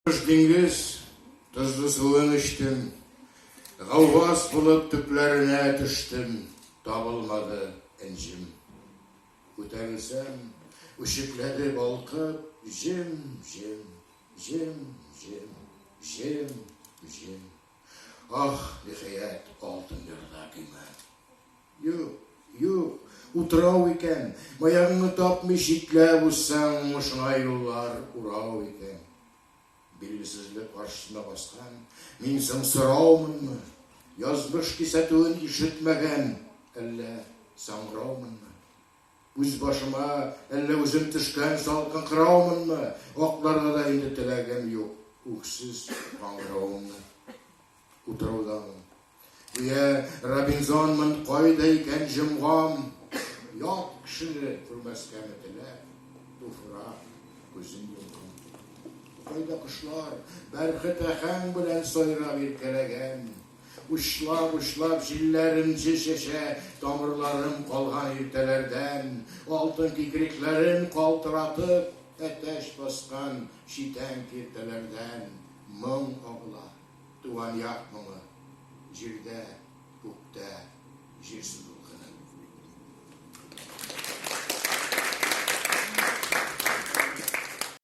Dengiz, tuzlu suyun içtim. Gavvas bulup tüplerine düştüm. Tabılmadı encim. Ko'tarilsam, ışıkladı balkıp, jim, jim, jim, jim, jim, jim. Ah, nihayet altın yurda kıymet. Yok, utrav iken, mayağını tapmış itle vursan, hoşuna yollar urav iken. Bilgisizlik karşısına baskan, min sımsıravmın mı? Yazmış ki satığın işitmegen, elle sanravmın mı? Üz başıma, elle üzüm tışkan salkın kıravmın mı? Oklarda da indi tilegem yok, uksuz kanravmın mı? Utravdamın. Güya Robinzon'ın koydayken jımgam, yok kişini kurmazken etile, tufra gözün yolkan. Koyda kuşlar, berkı teğen bilen soyra bir kelegen. Uçlap jillerim şişe, damarlarım kolgan irtelerden. Altın kikriklerin kaltıratıp, ateş baskan şiten kirtelerden. Mın ağla, duvan yakmını, jirde, gökte, jirsiz